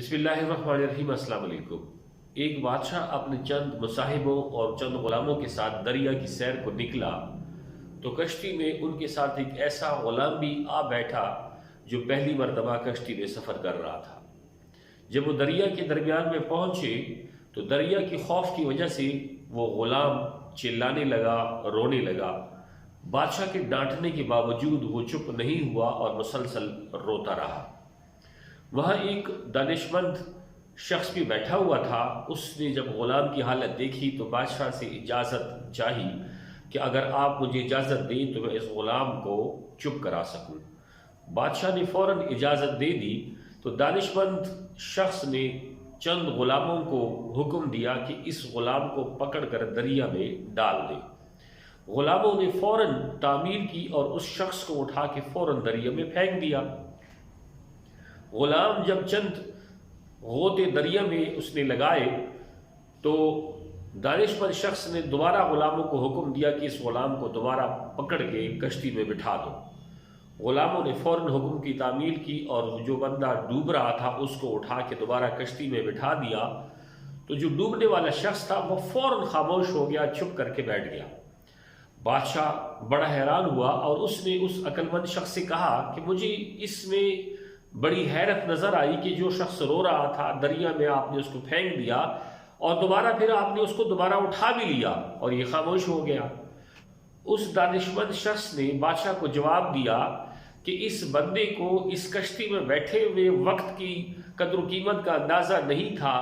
بسم اللہ الرحمن الرحیم۔ السلام علیکم۔ ایک بادشاہ اپنے چند مصاحبوں اور چند غلاموں کے ساتھ دریا کی سیر کو نکلا تو کشتی میں ان کے ساتھ ایک ایسا غلام بھی آ بیٹھا جو پہلی مرتبہ کشتی میں سفر کر رہا تھا۔ جب وہ دریا کے درمیان میں پہنچے تو دریا کی خوف کی وجہ سے وہ غلام چلانے لگا، رونے لگا۔ بادشاہ کے ڈانٹنے کے باوجود وہ چپ نہیں ہوا اور مسلسل روتا رہا۔ وہاں ایک دانشمند شخص بھی بیٹھا ہوا تھا۔ اس نے جب غلام کی حالت دیکھی تو بادشاہ سے اجازت چاہی کہ اگر آپ مجھے اجازت دیں تو میں اس غلام کو چپ کرا سکوں۔ بادشاہ نے فوراً اجازت دے دی تو دانشمند شخص نے چند غلاموں کو حکم دیا کہ اس غلام کو پکڑ کر دریا میں ڈال دیں۔ غلاموں نے فوراً تعمیر کی اور اس شخص کو اٹھا کے فوراً دریا میں پھینک دیا۔ غلام جب چند غوطے دریا میں اس نے لگائے تو دانشمند شخص نے دوبارہ غلاموں کو حکم دیا کہ اس غلام کو دوبارہ پکڑ کے کشتی میں بٹھا دو۔ غلاموں نے فوراً حکم کی تعمیل کی اور جو بندہ ڈوب رہا تھا اس کو اٹھا کے دوبارہ کشتی میں بٹھا دیا تو جو ڈوبنے والا شخص تھا وہ فوراً خاموش ہو گیا، چپ کر کے بیٹھ گیا۔ بادشاہ بڑا حیران ہوا اور اس نے اس عقل مند شخص سے کہا کہ مجھے اس میں بڑی حیرت نظر آئی کہ جو شخص رو رہا تھا دریا میں آپ نے اس کو پھینک دیا اور دوبارہ پھر آپ نے اس کو دوبارہ اٹھا بھی لیا اور یہ خاموش ہو گیا۔ اس دانشمند شخص نے بادشاہ کو جواب دیا کہ اس بندے کو اس کشتی میں بیٹھے ہوئے وقت کی قدر و قیمت کا اندازہ نہیں تھا۔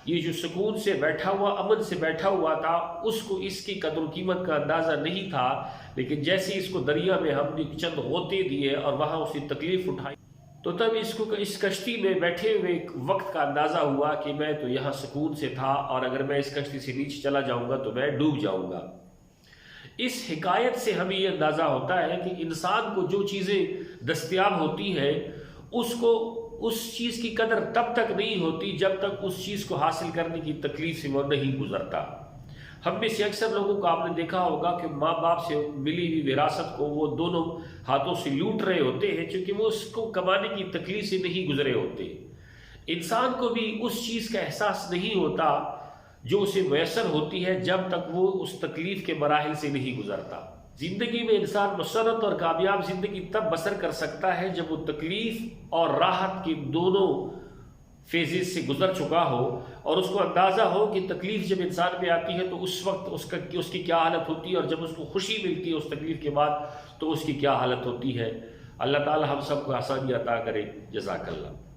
یہ جو سکون سے بیٹھا ہوا، امن سے بیٹھا ہوا تھا، اس کو اس کی قدر و قیمت کا اندازہ نہیں تھا، لیکن جیسے اس کو دریا میں ہم نے چند غوطے دیے اور وہاں اس کی تکلیف اٹھائی تو تب اس کو اس کشتی میں بیٹھے ہوئے وقت کا اندازہ ہوا کہ میں تو یہاں سکون سے تھا اور اگر میں اس کشتی سے نیچے چلا جاؤں گا تو میں ڈوب جاؤں گا۔ اس حکایت سے ہمیں یہ اندازہ ہوتا ہے کہ انسان کو جو چیزیں دستیاب ہوتی ہیں اس کو اس چیز کی قدر تب تک نہیں ہوتی جب تک اس چیز کو حاصل کرنے کی تکلیف سے وہ نہیں گزرتا۔ ہم میں سے اکثر لوگوں کو آپ نے دیکھا ہوگا کہ ماں باپ سے ملی ہوئی وراثت کو وہ دونوں ہاتھوں سے لوٹ رہے ہوتے ہیں چونکہ وہ اس کو کمانے کی تکلیف سے نہیں گزرے ہوتے۔ انسان کو بھی اس چیز کا احساس نہیں ہوتا جو اسے میسر ہوتی ہے جب تک وہ اس تکلیف کے مراحل سے نہیں گزرتا۔ زندگی میں انسان مسرت اور کامیاب زندگی تب بسر کر سکتا ہے جب وہ تکلیف اور راحت کے دونوں فیزز سے گزر چکا ہو اور اس کو اندازہ ہو کہ تکلیف جب انسان پہ آتی ہے تو اس وقت اس کی کیا حالت ہوتی ہے اور جب اس کو خوشی ملتی ہے اس تکلیف کے بعد تو اس کی کیا حالت ہوتی ہے۔ اللہ تعالی ہم سب کو آسانی عطا کرے۔ جزاک اللہ۔